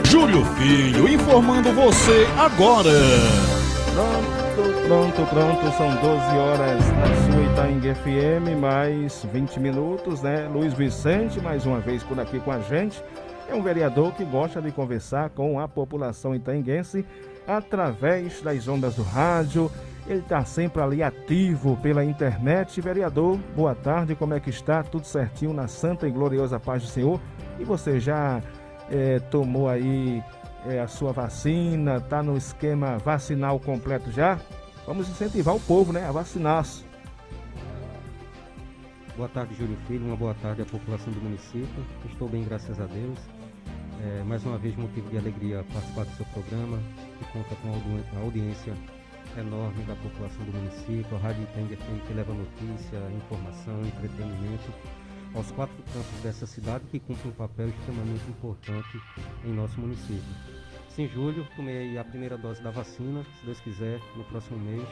Júlio Filho informando você agora. Pronto, são 12 horas na sua Itaengue FM, mais 20 minutos, né? Luiz Vicente, mais uma vez por aqui com a gente. É um vereador que gosta de conversar com a população itaenguense através das ondas do rádio. Ele está sempre ali ativo pela internet. Vereador, boa tarde, como é que está? Tudo certinho na santa e gloriosa paz do Senhor? E você já tomou aí a sua vacina? Está no esquema vacinal completo já? Vamos incentivar o povo, né, a vacinar-se. Boa tarde, Júlio Filho. Uma boa tarde à população do município. Estou bem, graças a Deus. Mais uma vez, motivo de alegria participar do seu programa, que conta com a audiência enorme da população do município, a Rádio Itaengue FM, que leva notícia, informação, entretenimento aos quatro cantos dessa cidade, que cumpre um papel extremamente importante em nosso município. Sim, Júlio, tomei a primeira dose da vacina. Se Deus quiser, no próximo mês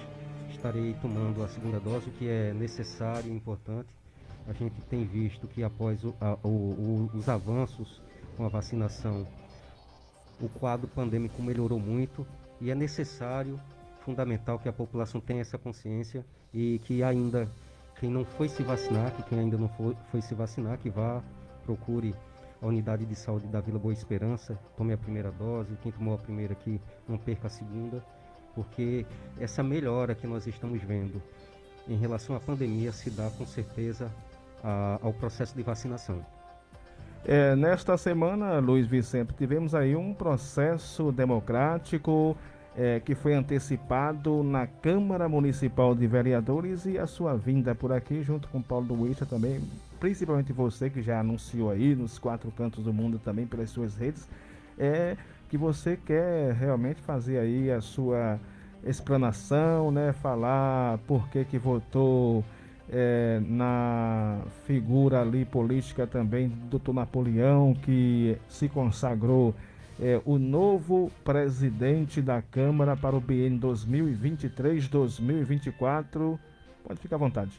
estarei tomando a segunda dose, o que é necessário e importante. A gente tem visto que após os avanços com a vacinação, o quadro pandêmico melhorou muito e é necessário, fundamental, que a população tenha essa consciência e que ainda quem não foi se vacinar, que quem ainda não foi se vacinar, que vá, procure a unidade de saúde da Vila Boa Esperança, tome a primeira dose, quem tomou a primeira que não perca a segunda, porque essa melhora que nós estamos vendo em relação à pandemia se dá com certeza ao processo de vacinação. Nesta semana, Luiz Vicente, tivemos aí um processo democrático que foi antecipado na Câmara Municipal de Vereadores, e a sua vinda por aqui junto com Paulo Duícha também, principalmente você que já anunciou aí nos quatro cantos do mundo também pelas suas redes, que você quer realmente fazer aí a sua explanação, né, falar por que votou na figura ali política também do Dr. Napoleão, que se consagrou o novo presidente da Câmara para o biênio 2023-2024. Pode ficar à vontade.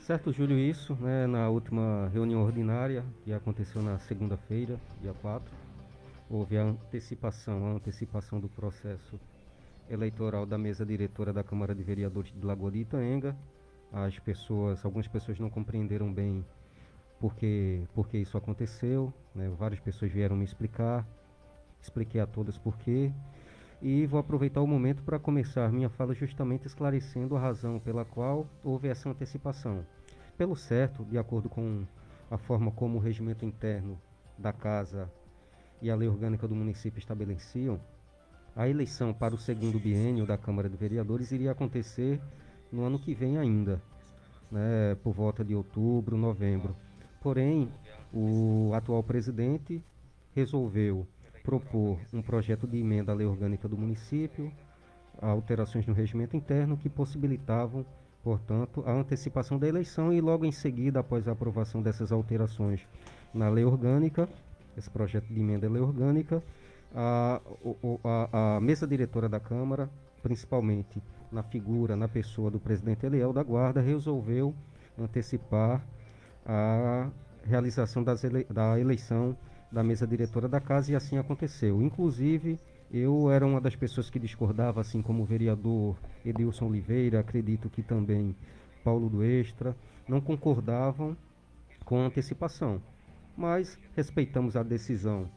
Certo, Júlio, isso, né, na última reunião ordinária, que aconteceu na segunda-feira, dia 4, houve a antecipação do processo eleitoral da mesa diretora da Câmara de Vereadores de Lagoa de Itaenga. Algumas pessoas não compreenderam bem por que isso aconteceu, né? Várias pessoas vieram me explicar. Expliquei a todas por quê, e vou aproveitar o momento para começar minha fala justamente esclarecendo a razão pela qual houve essa antecipação. Pelo certo, de acordo com a forma como o regimento interno da Casa e a lei orgânica do município estabeleciam, a eleição para o segundo biênio da Câmara de Vereadores iria acontecer no ano que vem ainda, né, por volta de outubro, novembro. Porém, o atual presidente resolveu propor um projeto de emenda à lei orgânica do município, alterações no regimento interno que possibilitavam, portanto, a antecipação da eleição, e logo em seguida, após a aprovação dessas alterações na lei orgânica, esse projeto de emenda à lei orgânica, a mesa diretora da Câmara, principalmente na pessoa do presidente Eliel da Guarda, resolveu antecipar a realização da eleição da mesa diretora da casa, e assim aconteceu. Inclusive, eu era uma das pessoas que discordava, assim como o vereador Edilson Oliveira, acredito que também Paulo do Extra, não concordavam com a antecipação. Mas respeitamos a decisão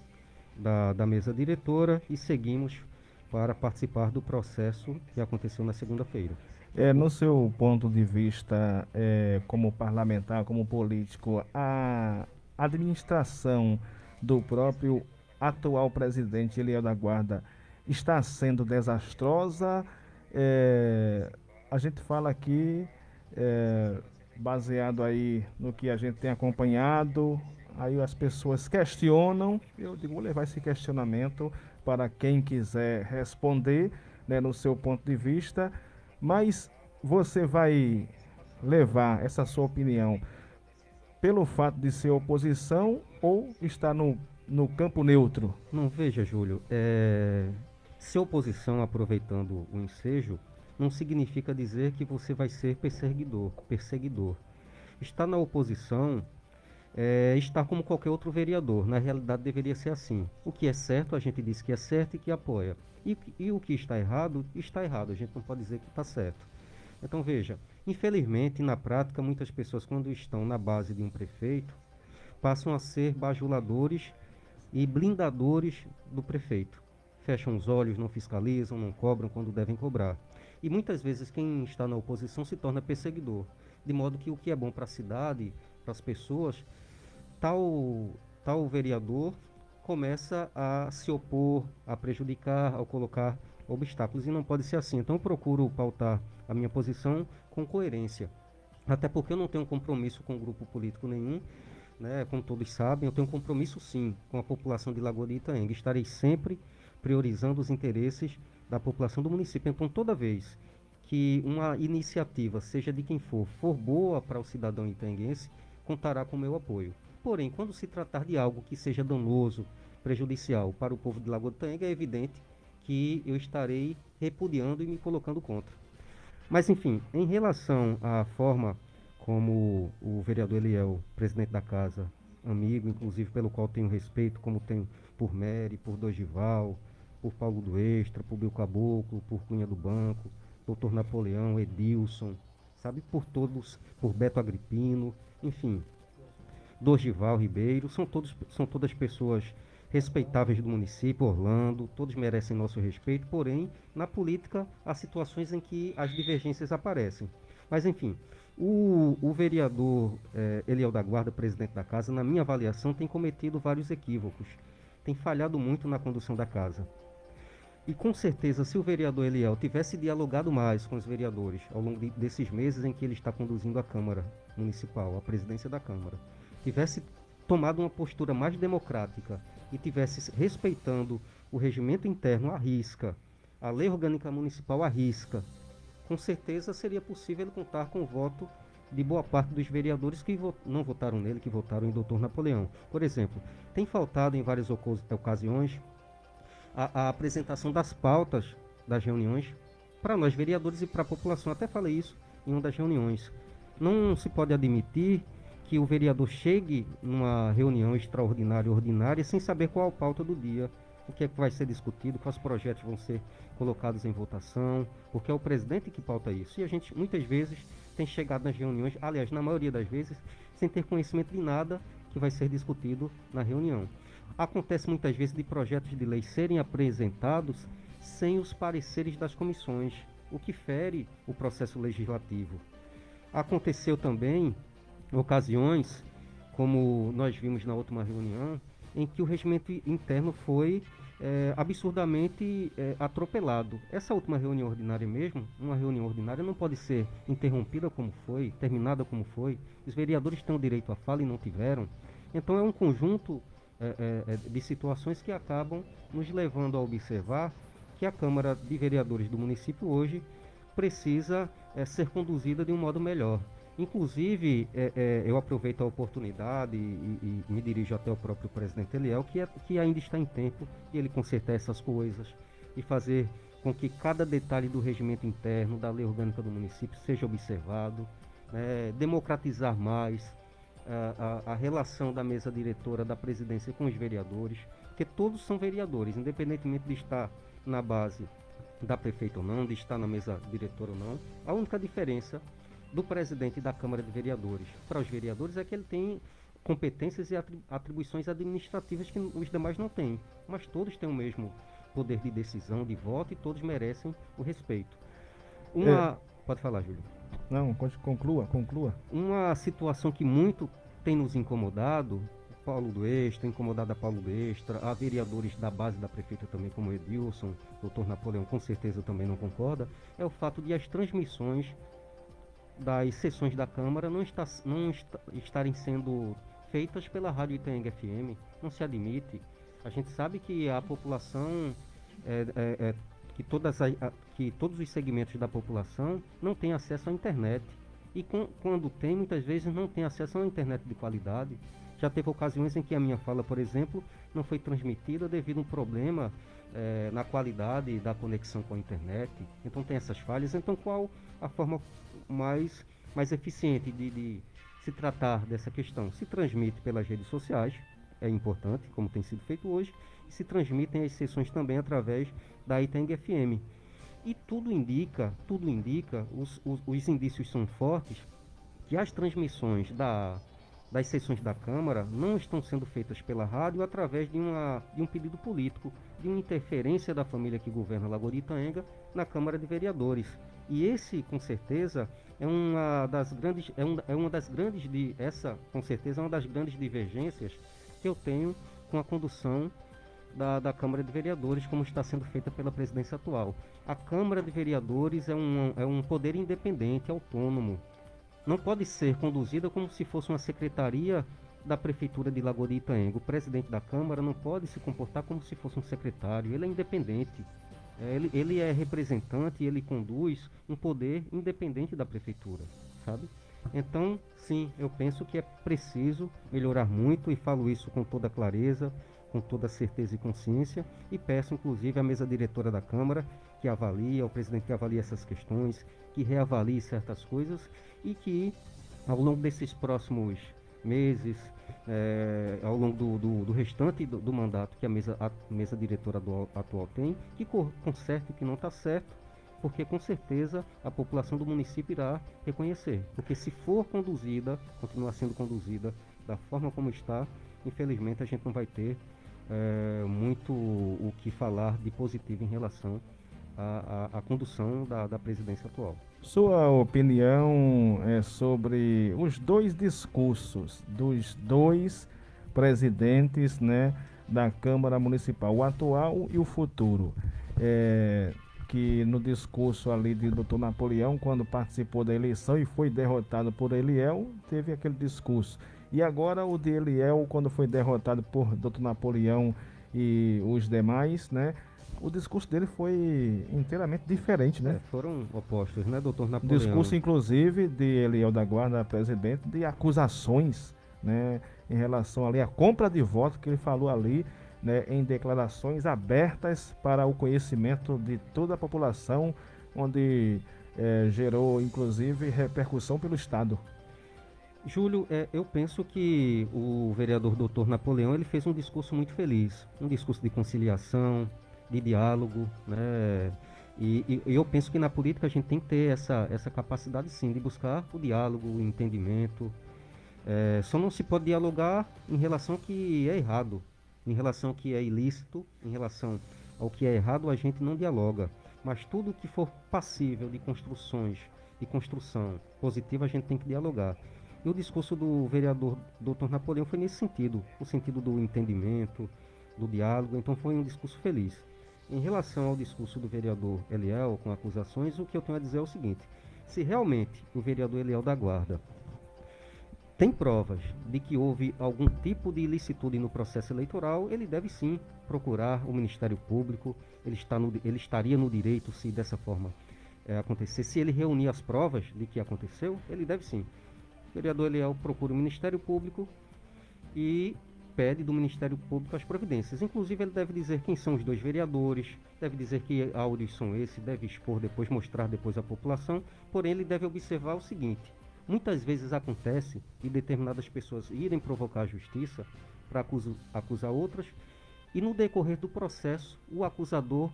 da mesa diretora e seguimos para participar do processo que aconteceu na segunda-feira. No seu ponto de vista, como parlamentar, como político, a administração do próprio atual presidente Eliel da Guarda está sendo desastrosa? A gente fala aqui, baseado aí no que a gente tem acompanhado, aí as pessoas questionam. Eu digo, vou levar esse questionamento para quem quiser responder, né, no seu ponto de vista, mas você vai levar essa sua opinião pelo fato de ser oposição ou está no campo neutro? Não, veja, Júlio, ser oposição, aproveitando o ensejo, não significa dizer que você vai ser perseguidor. Estar na oposição estar como qualquer outro vereador. Na realidade, deveria ser assim. O que é certo, a gente diz que é certo e que apoia. E o que está errado, está errado. A gente não pode dizer que está certo. Então, veja, infelizmente, na prática, muitas pessoas, quando estão na base de um prefeito, passam a ser bajuladores e blindadores do prefeito. Fecham os olhos, não fiscalizam, não cobram quando devem cobrar. E muitas vezes quem está na oposição se torna perseguidor, de modo que o que é bom para a cidade, para as pessoas, tal, tal vereador começa a se opor, a prejudicar, a colocar obstáculos, e não pode ser assim. Então eu procuro pautar a minha posição com coerência. Até porque eu não tenho compromisso com grupo político nenhum, né? Como todos sabem, eu tenho um compromisso sim com a população de Lagoa de Itanhaém. Estarei sempre priorizando os interesses da população do município. Então, toda vez que uma iniciativa, seja de quem for boa para o cidadão itaenguense, contará com o meu apoio. Porém, quando se tratar de algo que seja danoso, prejudicial para o povo de Lagoa de Itanhaém, é evidente que eu estarei repudiando e me colocando contra. Mas, enfim, em relação à forma como o vereador Eliel, presidente da casa, amigo, inclusive pelo qual tenho respeito, como tenho por Mery, por Dorival, por Paulo do Extra, por Bill Caboclo, por Cunha do Banco, Dr. Napoleão, Edilson, sabe, por todos, por Beto Agripino, enfim, Dorival Ribeiro, são todas pessoas respeitáveis do município, Orlando, todos merecem nosso respeito, porém, na política há situações em que as divergências aparecem. Mas, enfim, o vereador Eliel da Guarda, presidente da casa, na minha avaliação, tem cometido vários equívocos, tem falhado muito na condução da casa. E com certeza, se o vereador Eliel tivesse dialogado mais com os vereadores ao longo desses meses em que ele está conduzindo a Câmara Municipal, a presidência da Câmara, tivesse tomado uma postura mais democrática e tivesse respeitando o regimento interno à risca, a lei orgânica municipal à risca, com certeza seria possível ele contar com o voto de boa parte dos vereadores que não votaram nele, que votaram em Dr. Napoleão. Por exemplo, tem faltado em várias ocasiões a apresentação das pautas das reuniões para nós vereadores e para a população. Até falei isso em uma das reuniões. Não se pode admitir que o vereador chegue numa reunião extraordinária ou ordinária sem saber qual a pauta do dia, o que é que vai ser discutido, quais projetos vão ser colocados em votação, porque é o presidente que pauta isso. E a gente muitas vezes tem chegado nas reuniões, aliás, na maioria das vezes, sem ter conhecimento de nada que vai ser discutido na reunião. Acontece muitas vezes de projetos de lei serem apresentados sem os pareceres das comissões, o que fere o processo legislativo. Aconteceu também ocasiões, como nós vimos na última reunião, em que o regimento interno foi absurdamente atropelado. Essa última reunião ordinária mesmo, uma reunião ordinária não pode ser interrompida como foi, terminada como foi. Os vereadores têm o direito à fala e não tiveram. Então é um conjunto de situações que acabam nos levando a observar que a Câmara de Vereadores do município hoje precisa ser conduzida de um modo melhor. Inclusive, eu aproveito a oportunidade e me dirijo até o próprio presidente Eliel, que ainda está em tempo de ele consertar essas coisas e fazer com que cada detalhe do regimento interno, da lei orgânica do município seja observado, democratizar mais a relação da mesa diretora da presidência com os vereadores, porque todos são vereadores, independentemente de estar na base da prefeita ou não, de estar na mesa diretora ou não. A única diferença do presidente da Câmara de Vereadores para os vereadores é que ele tem competências e atribuições administrativas que os demais não têm, mas todos têm o mesmo poder de decisão, de voto, e todos merecem o respeito. Pode falar, Júlio. Não, conclua. Uma situação que muito tem nos incomodado, Paulo do Extra, incomodado a Paulo do Extra, há vereadores da base da prefeita também, como Edilson, Dr. Napoleão, com certeza também não concorda, é o fato de as transmissões das sessões da Câmara não estarem sendo feitas pela Rádio Itanhaém FM. Não se admite. A gente sabe que a população, que todos os segmentos da população não têm acesso à internet. E quando tem, muitas vezes não tem acesso a uma internet de qualidade. Já teve ocasiões em que a minha fala, por exemplo, não foi transmitida devido a um problema na qualidade da conexão com a internet. Então tem essas falhas. Então qual a forma mais eficiente de se tratar dessa questão, se transmite pelas redes sociais, é importante, como tem sido feito hoje, e se transmitem as sessões também através da Iteng FM. E tudo indica, os indícios são fortes, que as transmissões das sessões da Câmara não estão sendo feitas pela rádio através de um pedido político, de uma interferência da família que governa Lagoa de Itaenga na Câmara de Vereadores. E esse, com certeza, essa, com certeza, é uma das grandes divergências que eu tenho com a condução da Câmara de Vereadores, como está sendo feita pela presidência atual. A Câmara de Vereadores é um poder independente, autônomo. Não pode ser conduzida como se fosse uma secretaria da Prefeitura de Lagoa de Itaenga. O presidente da Câmara não pode se comportar como se fosse um secretário. Ele é independente. Ele é representante e ele conduz um poder independente da Prefeitura, sabe? Então, sim, eu penso que é preciso melhorar muito, e falo isso com toda clareza, com toda certeza e consciência, e peço inclusive à mesa diretora da Câmara que avalie, ao presidente que avalie essas questões, que reavalie certas coisas, e que ao longo desses próximos meses, ao longo do restante do mandato que a mesa diretora atual tem, que conserte o que não está certo, porque com certeza a população do município irá reconhecer. Porque se for conduzida, continuar sendo conduzida da forma como está, infelizmente a gente não vai ter muito o que falar de positivo em relação à condução da presidência atual. Sua opinião é sobre os dois discursos dos dois presidentes, né, da Câmara Municipal, o atual e o futuro. Que no discurso ali de Dr. Napoleão, quando participou da eleição e foi derrotado por Eliel, teve aquele discurso. E agora o de Eliel, quando foi derrotado por Dr. Napoleão e os demais, né? O discurso dele foi inteiramente diferente, né? Foram opostos, né, doutor O Napoleão? discurso, inclusive, de Eliel da Guarda, presidente, de acusações, né, em relação ali à compra de votos que ele falou ali, né, em declarações abertas para o conhecimento de toda a população, onde gerou, inclusive, repercussão pelo Estado. Júlio, eu penso que o vereador doutor Napoleão ele fez um discurso muito feliz, um discurso de conciliação, de diálogo, né? E eu penso que na política a gente tem que ter essa capacidade sim de buscar o diálogo, o entendimento. Só não se pode dialogar em relação ao que é errado, em relação ao que é ilícito, em relação ao que é errado a gente não dialoga. Mas tudo que for passível de construção positiva a gente tem que dialogar. E o discurso do vereador Dr. Napoleão foi nesse sentido, o sentido do entendimento, do diálogo, então foi um discurso feliz. Em relação ao discurso do vereador Eliel, com acusações, o que eu tenho a dizer é o seguinte: se realmente o vereador Eliel da Guarda tem provas de que houve algum tipo de ilicitude no processo eleitoral, ele deve sim procurar o Ministério Público, ele estaria no direito se dessa forma acontecer. Se ele reunir as provas de que aconteceu, ele deve sim. O vereador Eliel procura o Ministério Público e pede do Ministério Público as providências. Inclusive, ele deve dizer quem são os dois vereadores, deve dizer que áudios são esses, deve expor depois, mostrar depois à população. Porém, ele deve observar o seguinte: muitas vezes acontece de determinadas pessoas irem provocar a justiça para acusar outras, e no decorrer do processo, o acusador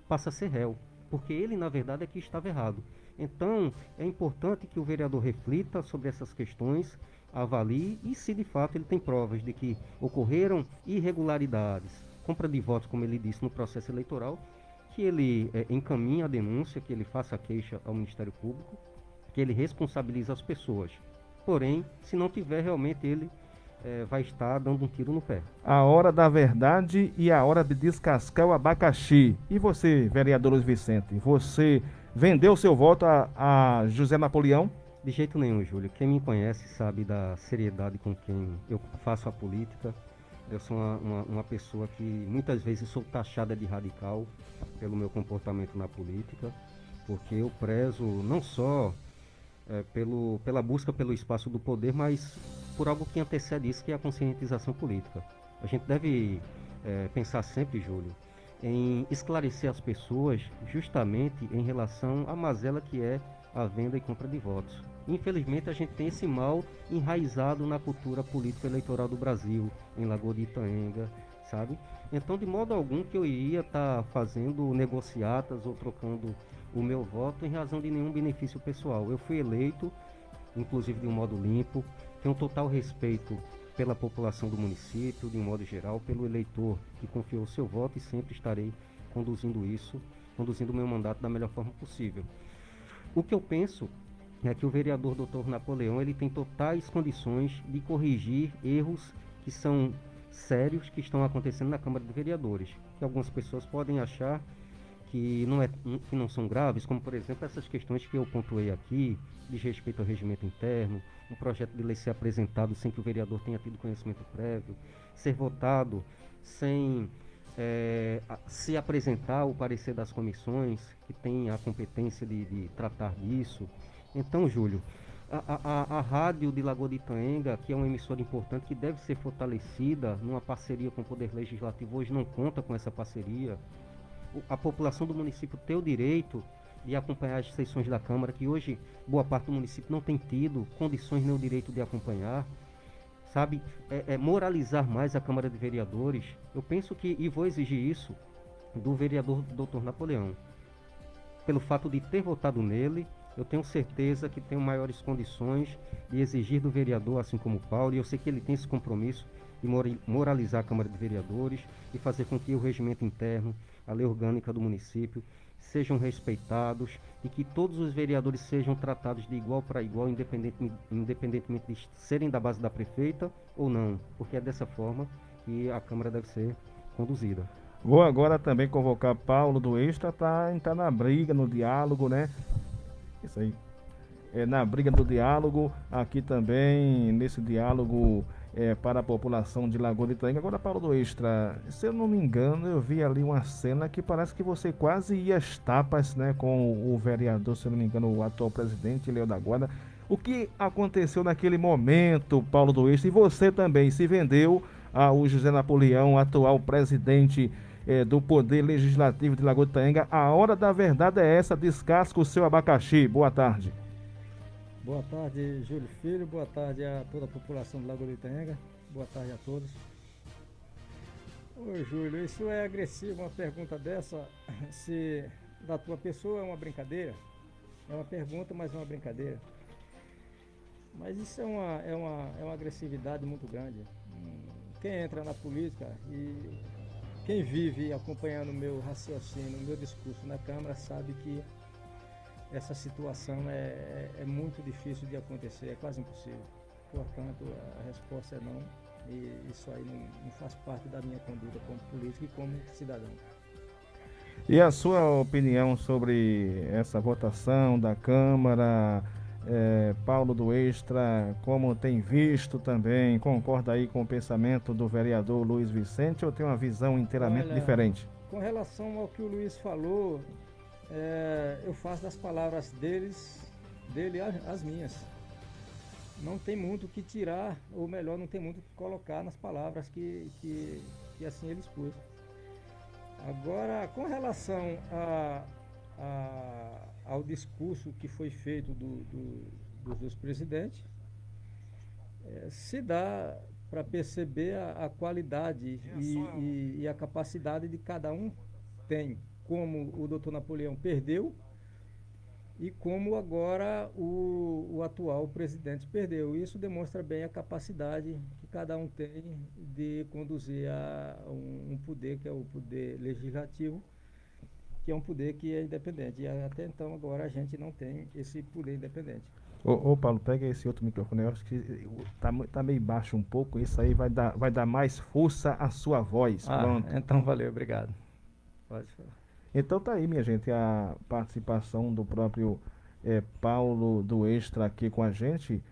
passa a ser réu, porque ele, na verdade, é que estava errado. Então, é importante que o vereador reflita sobre essas questões, avalie, e se de fato ele tem provas de que ocorreram irregularidades, compra de votos, como ele disse, no processo eleitoral, que ele encaminhe a denúncia, que ele faça a queixa ao Ministério Público, que ele responsabilize as pessoas. Porém, se não tiver, realmente ele vai estar dando um tiro no pé. A hora da verdade e a hora de descascar o abacaxi. E você, vereador Luiz Vicente, você vendeu seu voto a José Napoleão? De jeito nenhum, Júlio. Quem me conhece sabe da seriedade com quem eu faço a política. Eu sou uma pessoa que muitas vezes sou taxada de radical pelo meu comportamento na política, porque eu prezo não só pela busca pelo espaço do poder, mas por algo que antecede isso, que é a conscientização política. A gente deve pensar sempre, Júlio, em esclarecer as pessoas justamente em relação à mazela que é a venda e compra de votos. Infelizmente, a gente tem esse mal enraizado na cultura política eleitoral do Brasil, em Lagoa de Itaenga, sabe? Então, de modo algum que eu iria estar fazendo negociatas ou trocando o meu voto em razão de nenhum benefício pessoal. Eu fui eleito, inclusive de um modo limpo, tenho total respeito pela população do município, de um modo geral, pelo eleitor que confiou o seu voto, e sempre estarei conduzindo o meu mandato da melhor forma possível. O que eu penso é que o vereador Dr. Napoleão, ele tem totais condições de corrigir erros que são sérios que estão acontecendo na Câmara de Vereadores, que algumas pessoas podem achar que não são graves, como por exemplo essas questões que eu pontuei aqui, de respeito ao regimento interno, um projeto de lei ser apresentado sem que o vereador tenha tido conhecimento prévio, ser votado sem se apresentar o parecer das comissões que têm a competência de tratar disso. Então, Júlio, a rádio de Lagoa de Itaenga, que é uma emissora importante, que deve ser fortalecida numa parceria com o Poder Legislativo, hoje não conta com essa parceria. A população do município tem o direito de acompanhar as sessões da Câmara, que hoje boa parte do município não tem tido condições nem o direito de acompanhar, sabe? Moralizar mais a Câmara de Vereadores. Eu penso que, e vou exigir isso do vereador Dr. Napoleão, pelo fato de ter votado nele, eu tenho certeza que tenho maiores condições de exigir do vereador, assim como o Paulo, e eu sei que ele tem esse compromisso de moralizar a Câmara de Vereadores e fazer com que o regimento interno, a lei orgânica do município, sejam respeitados e que todos os vereadores sejam tratados de igual para igual, independentemente de serem da base da prefeita ou não, porque é dessa forma que a Câmara deve ser conduzida. Vou agora também convocar Paulo do Extra para entrar na briga, no diálogo, né? Isso aí. Na briga do diálogo, aqui também, nesse diálogo para a população de Lagoa de Itaenga. Agora, Paulo do Extra, se eu não me engano, eu vi ali uma cena que parece que você quase ia às tapas, né, com o vereador, se eu não me engano, o atual presidente, Leão da Guarda. O que aconteceu naquele momento, Paulo do Extra? E você também se vendeu ao José Napoleão, atual presidente do Poder Legislativo de Lagoa de Itaenga. A hora da verdade é essa, descasca o seu abacaxi. Boa tarde. Boa tarde, Júlio Filho. Boa tarde a toda a população de Lagoa de Itaenga. Boa tarde a todos. Ô, Júlio, isso é agressivo, uma pergunta dessa, se da tua pessoa é uma brincadeira. É uma pergunta, mas é uma brincadeira. Mas isso é uma agressividade muito grande. Quem entra na política e quem vive acompanhando o meu raciocínio, o meu discurso na Câmara, sabe que essa situação é muito difícil de acontecer, é quase impossível. Portanto, a resposta é não, e isso aí não faz parte da minha conduta como político e como cidadão. E a sua opinião sobre essa votação da Câmara, Paulo do Extra, como tem visto também, concorda aí com o pensamento do vereador Luiz Vicente ou tem uma visão inteiramente diferente? Com relação ao que o Luiz falou, eu faço das palavras dele as minhas. Não tem muito o que tirar, ou melhor, não tem muito o que colocar nas palavras que assim ele expôs. Agora, com relação ao discurso que foi feito dos dois presidentes, se dá para perceber a qualidade e a capacidade de cada um tem, como o doutor Napoleão perdeu e como agora o atual presidente perdeu. Isso demonstra bem a capacidade que cada um tem de conduzir a um poder, que é o poder legislativo, que é um poder que é independente. E até então agora a gente não tem esse poder independente. Ô Paulo, pega esse outro microfone, eu acho que tá meio baixo um pouco, isso aí vai dar mais força à sua voz. Pronto. Então valeu, obrigado. Pode falar. Então tá aí, minha gente, a participação do próprio Paulo do Extra aqui com a gente.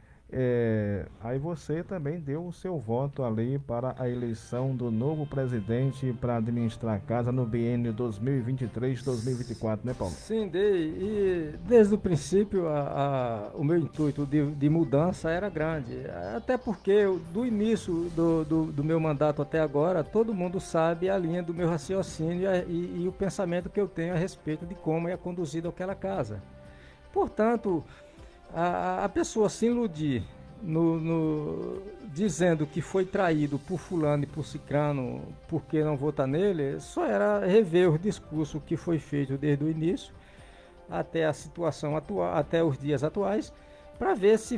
Aí você também deu o seu voto ali para a eleição do novo presidente para administrar a casa no biênio 2023-2024, né, Paulo? Sim, dei. E desde o princípio o meu intuito de mudança era grande. Até porque do início do meu mandato até agora, todo mundo sabe a linha do meu raciocínio e o pensamento que eu tenho a respeito de como é conduzida aquela casa. Portanto, a pessoa se iludir dizendo que foi traído por fulano e por cicrano porque não vota nele, só era rever o discurso que foi feito desde o início até a situação atual, até os dias atuais, para ver se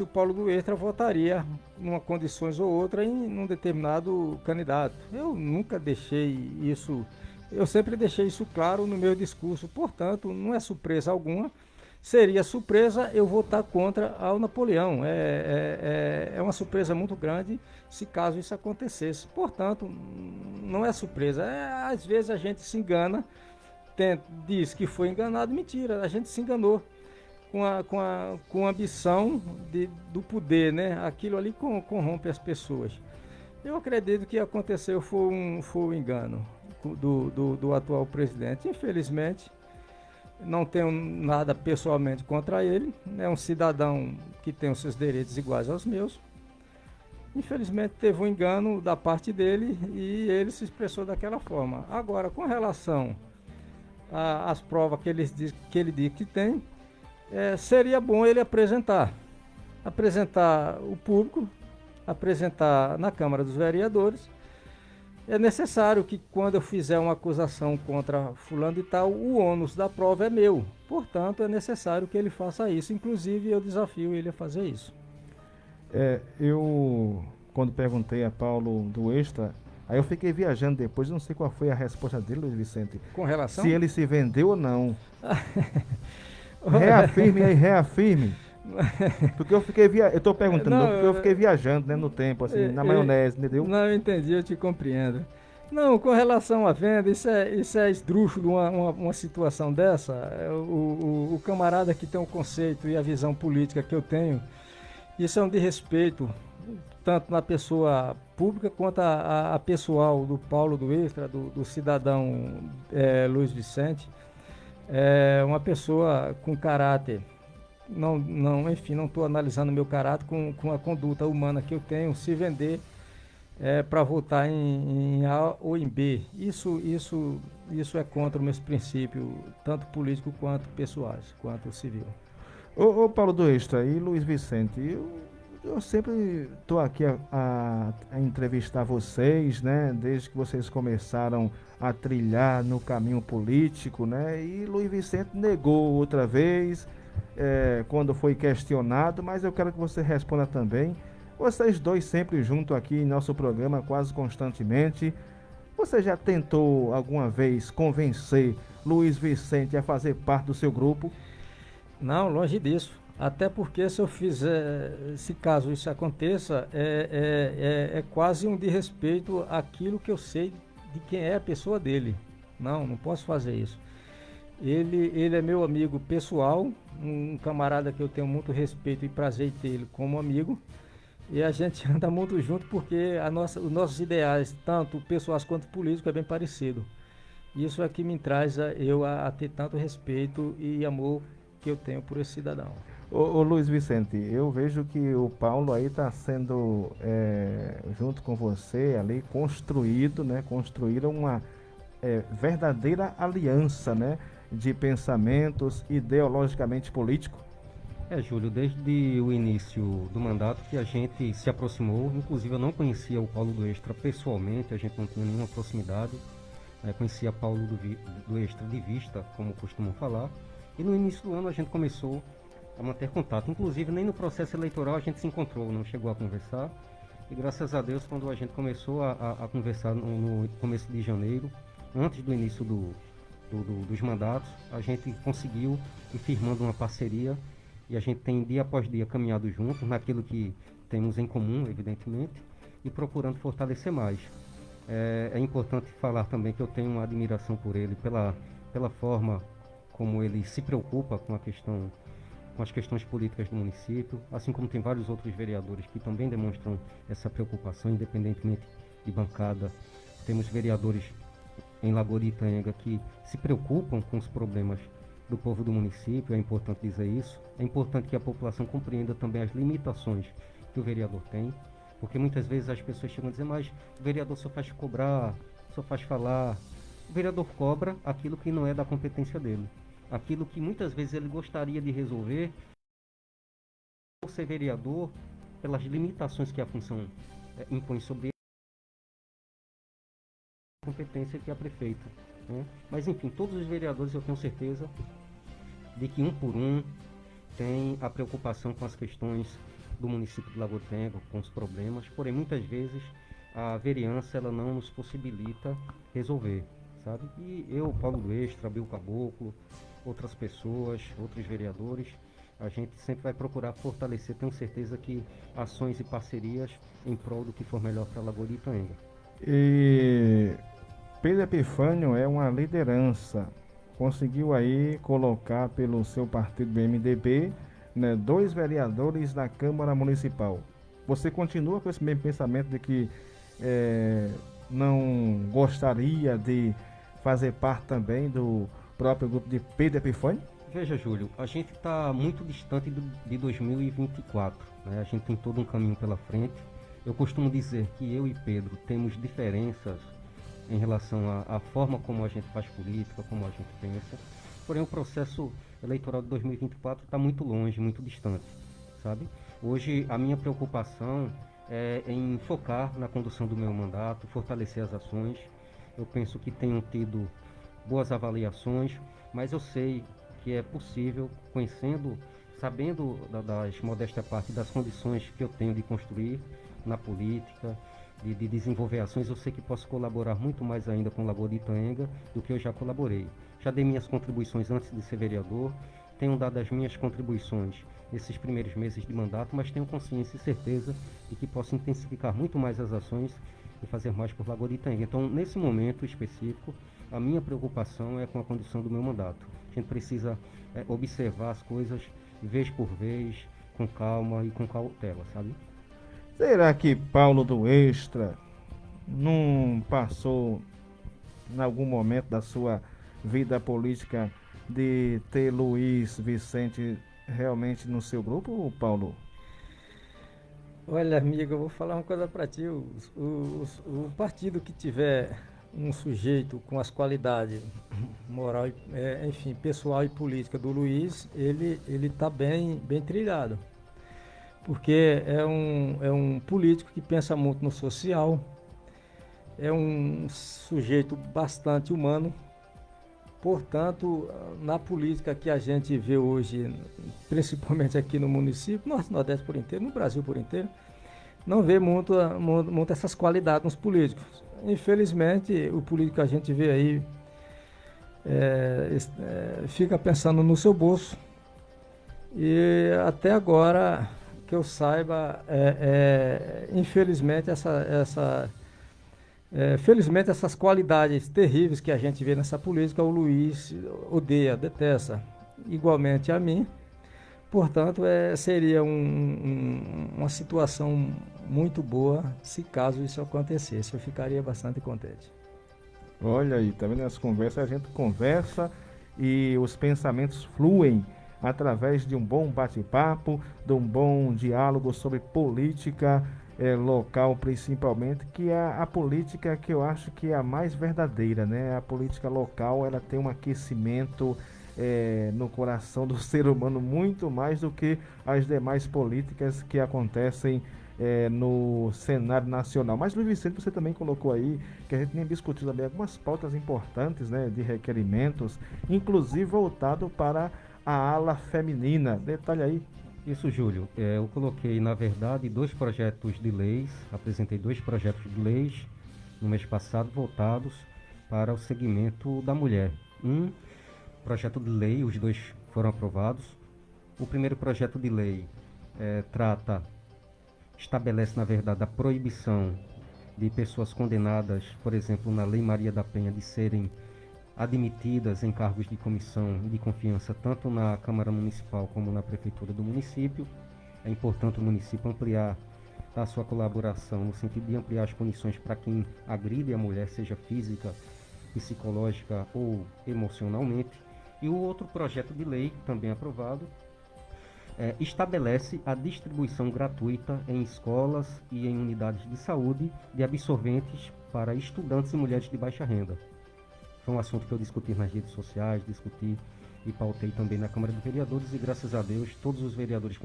o Paulo do Extra votaria numa condições ou outra em um determinado candidato. Eu nunca deixei isso, eu sempre deixei isso claro no meu discurso, portanto, não é surpresa alguma. Seria surpresa eu votar contra ao Napoleão. É uma surpresa muito grande se caso isso acontecesse. Portanto, não é surpresa. Às vezes a gente se engana, diz que foi enganado, mentira, a gente se enganou com a ambição do poder, né? Aquilo ali corrompe as pessoas. Eu acredito que aconteceu foi um engano do atual presidente. Infelizmente, não tenho nada pessoalmente contra ele, é um cidadão que tem os seus direitos iguais aos meus. Infelizmente teve um engano da parte dele e ele se expressou daquela forma. Agora, com relação às provas que ele diz que tem, seria bom ele apresentar o público, apresentar na Câmara dos Vereadores. É necessário que quando eu fizer uma acusação contra fulano de tal, o ônus da prova é meu. Portanto, é necessário que ele faça isso. Inclusive, eu desafio ele a fazer isso. Eu, quando perguntei a Paulo do Extra, aí eu fiquei viajando depois, não sei qual foi a resposta dele, Luiz Vicente. Com relação? Se ele se vendeu ou não. Reafirme aí, reafirme. Porque eu fiquei eu tô perguntando, porque eu fiquei viajando, né, no tempo, assim, na maionese, entendeu? Não, eu entendi, eu te compreendo. Não, com relação à venda, isso é esdrúxulo, uma situação dessa. O camarada que tem o conceito e a visão política que eu tenho, isso é um desrespeito, tanto na pessoa pública quanto a pessoal do Paulo do Extra, do cidadão Luiz Vicente. É uma pessoa com caráter. Enfim, não estou analisando meu caráter com a conduta humana que eu tenho, se vender para votar em A ou em B. Isso é contra os meus princípios, tanto político quanto pessoais, quanto civil. Ô Paulo do Extra e Luiz Vicente, eu sempre estou aqui a entrevistar vocês, né? Desde que vocês começaram a trilhar no caminho político, né? E Luiz Vicente negou outra vez, quando foi questionado, mas eu quero que você responda também. Vocês dois sempre juntos aqui em nosso programa, quase constantemente. Você já tentou alguma vez convencer Luiz Vicente a fazer parte do seu grupo? Não, longe disso. Até porque se caso isso aconteça, é quase um desrespeito àquilo que eu sei de quem é a pessoa dele. Não posso fazer isso. Ele é meu amigo pessoal, um camarada que eu tenho muito respeito e prazer em ter ele como amigo. E a gente anda muito junto porque os nossos ideais, tanto pessoais quanto políticos, é bem parecido. Isso é que me traz a ter tanto respeito e amor que eu tenho por esse cidadão. Ô Luiz Vicente, eu vejo que o Paulo aí está sendo, junto com você ali, construíram uma verdadeira aliança, né, de pensamentos ideologicamente políticos. Júlio, desde o início do mandato que a gente se aproximou, inclusive eu não conhecia o Paulo do Extra pessoalmente, a gente não tinha nenhuma proximidade, conhecia Paulo do Extra de vista, como costumam falar, e no início do ano a gente começou a manter contato, inclusive nem no processo eleitoral a gente se encontrou, não chegou a conversar, e graças a Deus quando a gente começou a conversar no começo de janeiro, antes do início dos mandatos, a gente conseguiu ir firmando uma parceria e a gente tem dia após dia caminhado juntos naquilo que temos em comum, evidentemente, e procurando fortalecer mais. É importante falar também que eu tenho uma admiração por ele, pela forma como ele se preocupa com as questões políticas do município, assim como tem vários outros vereadores que também demonstram essa preocupação, independentemente de bancada. Temos vereadores em Lagoa de Itanhaga que se preocupam com os problemas do povo do município, é importante dizer isso. É importante que a população compreenda também as limitações que o vereador tem, porque muitas vezes as pessoas chegam a dizer, mas o vereador só faz cobrar, só faz falar. O vereador cobra aquilo que não é da competência dele. aquilo que muitas vezes ele gostaria de resolver, por ser vereador, pelas limitações que a função impõe sobre ele, a competência que é a prefeito, né? Mas enfim, todos os vereadores eu tenho certeza de que um por um tem a preocupação com as questões do município de Lagoa do Tenga, com os problemas, porém muitas vezes a vereança ela não nos possibilita resolver, sabe? E eu, Paulo do Extra, Bill Caboclo, outras pessoas, outros vereadores, a gente sempre vai procurar fortalecer, tenho certeza que ações e parcerias em prol do que for melhor para Lagoa de Itanhaém. E Pedro Epifânio é uma liderança. Conseguiu aí colocar pelo seu partido MDB, né, 2 vereadores na Câmara Municipal. Você continua com esse mesmo pensamento de que não gostaria de fazer parte também do próprio grupo de Pedro Epifânio? Veja, Júlio, a gente está muito distante de 2024, né? A gente tem todo um caminho pela frente. Eu costumo dizer que eu e Pedro temos diferenças em relação à forma como a gente faz política, como a gente pensa. Porém, o processo eleitoral de 2024 está muito longe, muito distante, sabe? Hoje, a minha preocupação é em focar na condução do meu mandato, fortalecer as ações. Eu penso que tenho tido boas avaliações, mas eu sei que é possível, conhecendo, sabendo das modéstia parte das condições que eu tenho de construir na política, de desenvolver ações, eu sei que posso colaborar muito mais ainda com Lagoa de Itanhaém do que eu já colaborei. Já dei minhas contribuições antes de ser vereador, tenho dado as minhas contribuições nesses primeiros meses de mandato, mas tenho consciência e certeza de que posso intensificar muito mais as ações e fazer mais por Lagoa de Itanhaém. Então, nesse momento específico, a minha preocupação é com a condução do meu mandato. A gente precisa observar as coisas vez por vez, com calma e com cautela, sabe? Será que Paulo do Extra não passou em algum momento da sua vida política de ter Luiz Vicente realmente no seu grupo, Paulo? Olha, amigo, eu vou falar uma coisa para ti. O partido que tiver um sujeito com as qualidades moral, enfim, pessoal e política do Luiz, ele está bem trilhado. Porque é um político que pensa muito no social, é um sujeito bastante humano. Portanto, na política que a gente vê hoje, principalmente aqui no município, no Nordeste por inteiro, no Brasil por inteiro, não vê muito essas qualidades nos políticos. Infelizmente, o político que a gente vê aí fica pensando no seu bolso. E até agora, que eu saiba, infelizmente, felizmente essas qualidades terríveis que a gente vê nessa política, o Luiz odeia, detesta, igualmente a mim. Portanto, seria uma situação muito boa se caso isso acontecesse. Eu ficaria bastante contente. Olha aí, tá vendo? As conversas, a gente conversa e os pensamentos fluem através de um bom bate-papo, de um bom diálogo sobre política local, principalmente, que é a política que eu acho que é a mais verdadeira, né? A política local, ela tem um aquecimento no coração do ser humano muito mais do que as demais políticas que acontecem no cenário nacional. Mas, Luiz Vicente, você também colocou aí que a gente nem discutiu também algumas pautas importantes, né, de requerimentos, inclusive voltado para a ala feminina. Detalhe aí. Isso, Júlio. Eu coloquei, na verdade, 2 projetos de leis, apresentei 2 projetos de leis no mês passado voltados para o segmento da mulher. Um projeto de lei, os 2 foram aprovados. O primeiro projeto de lei estabelece, na verdade, a proibição de pessoas condenadas, por exemplo, na Lei Maria da Penha, de serem admitidas em cargos de comissão de confiança, tanto na Câmara Municipal como na Prefeitura do município. É importante o município ampliar a sua colaboração, no sentido de ampliar as punições para quem agride a mulher, seja física, psicológica ou emocionalmente. E o outro projeto de lei, também aprovado, estabelece a distribuição gratuita em escolas e em unidades de saúde de absorventes para estudantes e mulheres de baixa renda. Foi um assunto que eu discuti nas redes sociais, discuti e pautei também na Câmara de Vereadores, e graças a Deus todos os vereadores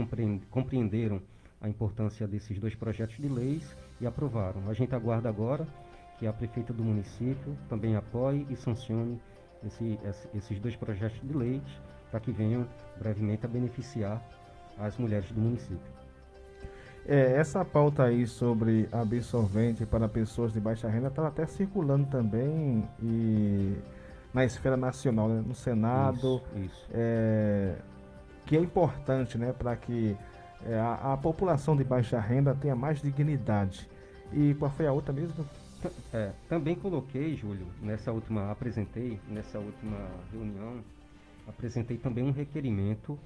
compreenderam a importância desses 2 projetos de leis e aprovaram. A gente aguarda agora que a prefeita do município também apoie e sancione esses 2 projetos de leis para que venham brevemente a beneficiar as mulheres do município. Essa pauta aí sobre absorvente para pessoas de baixa renda estava até circulando também na esfera nacional, né? No Senado, Isso. que é importante, né, para que a população de baixa renda tenha mais dignidade. E qual foi a outra mesmo? Também coloquei, Júlio, apresentei nessa última reunião, apresentei também um requerimento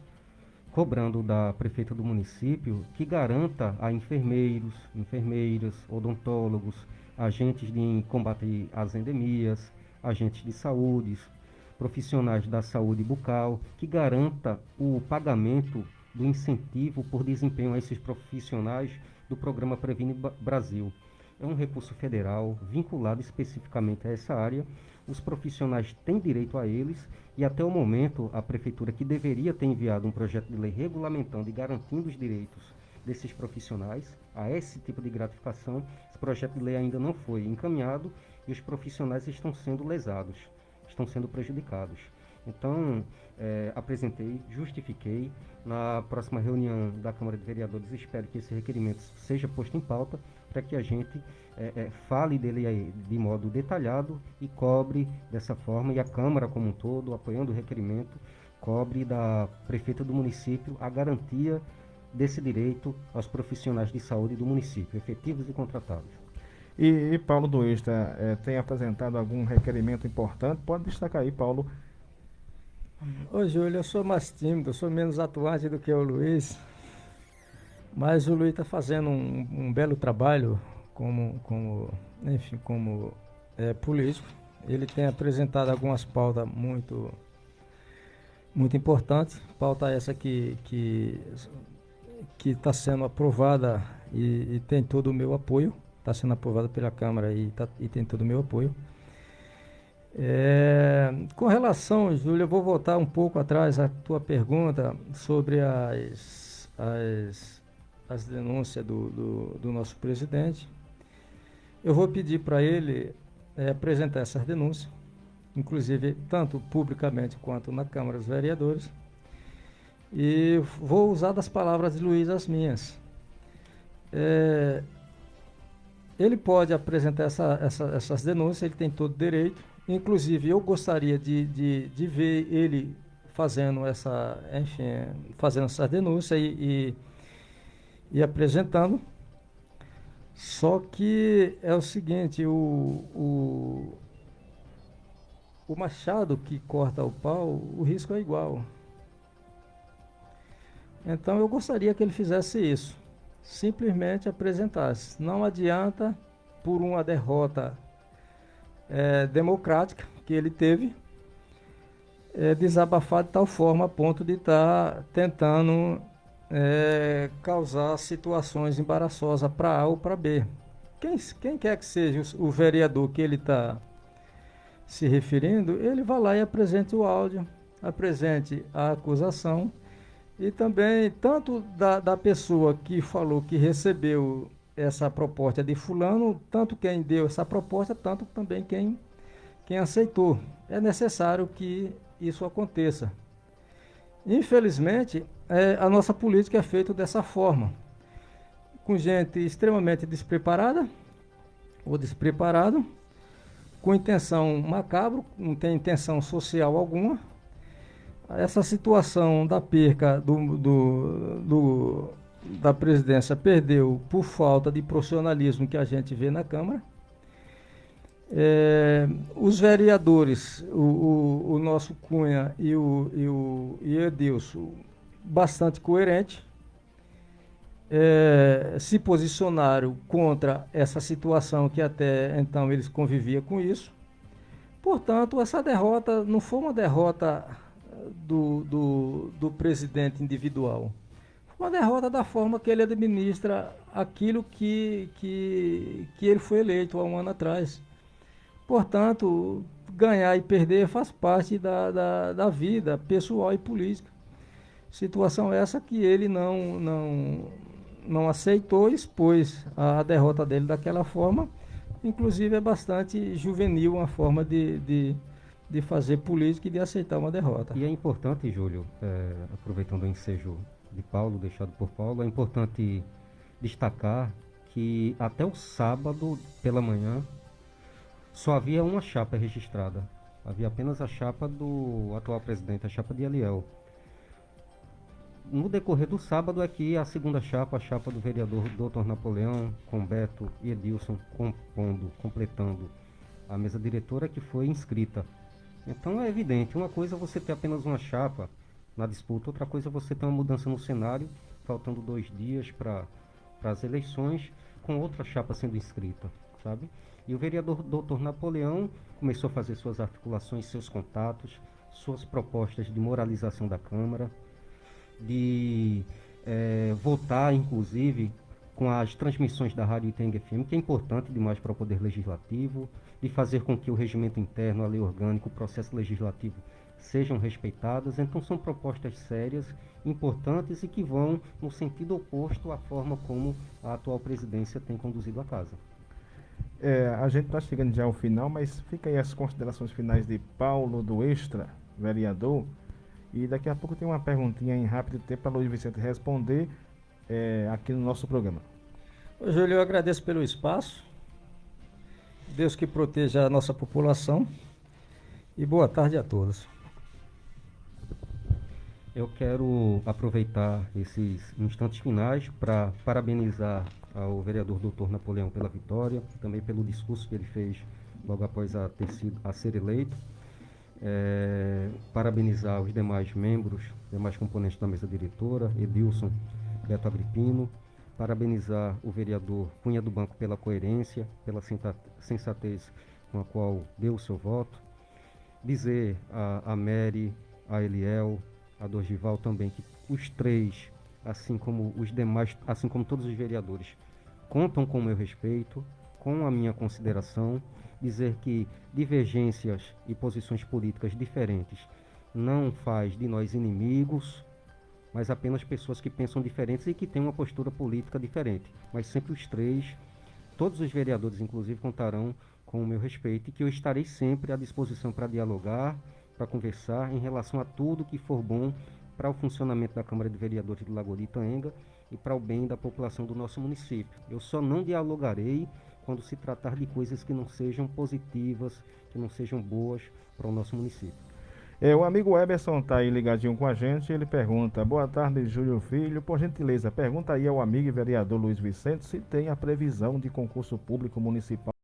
cobrando da prefeita do município que garanta a enfermeiros, enfermeiras, odontólogos, agentes de combate às endemias, agentes de saúde, profissionais da saúde bucal, que garanta o pagamento do incentivo por desempenho a esses profissionais do programa Previne Brasil. É um recurso federal vinculado especificamente a essa área. Os profissionais têm direito a eles e até o momento a prefeitura, que deveria ter enviado um projeto de lei regulamentando e garantindo os direitos desses profissionais a esse tipo de gratificação, esse projeto de lei ainda não foi encaminhado e os profissionais estão sendo lesados, estão sendo prejudicados. Então, apresentei, justifiquei. Na próxima reunião da Câmara de Vereadores, espero que esse requerimento seja posto em pauta para que a gente fale dele aí de modo detalhado e cobre dessa forma, e a Câmara como um todo, apoiando o requerimento, cobre da prefeita do município a garantia desse direito aos profissionais de saúde do município, efetivos e contratados. E Paulo do Extra tem apresentado algum requerimento importante? Pode destacar aí, Paulo. Ô, Júlio, eu sou mais tímido, eu sou menos atuante do que o Luiz, mas o Luiz está fazendo um belo trabalho como político. Ele tem apresentado algumas pautas muito importantes, pauta essa que está sendo aprovada e tem todo o meu apoio, está sendo aprovada pela Câmara e tem todo o meu apoio. Com relação, Júlio, eu vou voltar um pouco atrás à tua pergunta sobre as denúncias do nosso presidente. Eu vou pedir para ele apresentar essas denúncias, inclusive tanto publicamente quanto na Câmara dos Vereadores, e vou usar das palavras de Luiz as minhas. Ele pode apresentar essas denúncias, ele tem todo o direito. Inclusive, eu gostaria de ver ele fazendo fazendo essa denúncia e apresentando. Só que é o seguinte, o machado que corta o pau, o risco é igual. Então, eu gostaria que ele fizesse isso. Simplesmente apresentasse. Não adianta, por uma derrota democrática que ele teve, desabafar de tal forma a ponto de estar tentando causar situações embaraçosas para A ou para B. Quem quer que seja o vereador que ele está se referindo, ele vai lá e apresente o áudio, apresente a acusação, e também tanto da pessoa que falou que recebeu essa proposta de fulano, tanto quem deu essa proposta, tanto também quem aceitou. É necessário que isso aconteça. Infelizmente, a nossa política é feita dessa forma, com gente extremamente despreparada ou despreparado, com intenção macabra, não tem intenção social alguma. Essa situação da perca da presidência perdeu por falta de profissionalismo que a gente vê na Câmara. Os vereadores, o nosso Cunha e o Edilson, bastante coerente, se posicionaram contra essa situação que até então eles conviviam com isso. Portanto, essa derrota não foi uma derrota do presidente individual. Uma derrota da forma que ele administra aquilo que ele foi eleito há um ano atrás. Portanto, ganhar e perder faz parte da vida pessoal e política. Situação essa que ele não aceitou e expôs a derrota dele daquela forma. Inclusive é bastante juvenil uma forma de fazer política e de aceitar uma derrota. E é importante, Júlio, aproveitando o ensejo de Paulo, deixado por Paulo, é importante destacar que até o sábado pela manhã só havia uma chapa registrada. Havia apenas a chapa do atual presidente, a chapa de Eliel. No decorrer do sábado é que a segunda chapa, a chapa do vereador Dr. Napoleão, com Beto e Edilson completando a mesa diretora, que foi inscrita. Então é evidente, uma coisa é você ter apenas uma chapa na disputa, outra coisa é você ter uma mudança no cenário, faltando 2 dias para as eleições, com outra chapa sendo inscrita, sabe? E o vereador Dr. Napoleão começou a fazer suas articulações, seus contatos, suas propostas de moralização da Câmara, de votar, inclusive, com as transmissões da Rádio Itenga FM, que é importante demais para o Poder Legislativo, de fazer com que o regimento interno, a lei orgânica, o processo legislativo sejam respeitadas. Então são propostas sérias, importantes e que vão no sentido oposto à forma como a atual presidência tem conduzido a casa. A gente está chegando já ao final, mas fica aí as considerações finais de Paulo do Extra, vereador. E daqui a pouco tem uma perguntinha em rápido tempo para Luiz Vicente responder aqui no nosso programa. Ô, Júlio, eu agradeço pelo espaço. Deus que proteja a nossa população. E boa tarde a todos. Eu quero aproveitar esses instantes finais para parabenizar ao vereador Dr. Napoleão pela vitória, também pelo discurso que ele fez logo após a ser eleito. Parabenizar os demais membros, demais componentes da mesa diretora, Edilson, Beto Agripino, parabenizar o vereador Cunha do Banco pela coerência, pela sensatez com a qual deu o seu voto, dizer a Mary, a Eliel, a Dorgival também, que os três, assim como os demais, assim como todos os vereadores, contam com o meu respeito, com a minha consideração, dizer que divergências e posições políticas diferentes não faz de nós inimigos, mas apenas pessoas que pensam diferentes e que têm uma postura política diferente. Mas sempre os três, todos os vereadores inclusive, contarão com o meu respeito e que eu estarei sempre à disposição para dialogar, para conversar em relação a tudo que for bom para o funcionamento da Câmara de Vereadores de Lagoa de Itaenga e para o bem da população do nosso município. Eu só não dialogarei quando se tratar de coisas que não sejam positivas, que não sejam boas para o nosso município. O amigo Eberson está aí ligadinho com a gente, ele pergunta: boa tarde, Júlio Filho, por gentileza, pergunta aí ao amigo e vereador Luiz Vicente se tem a previsão de concurso público municipal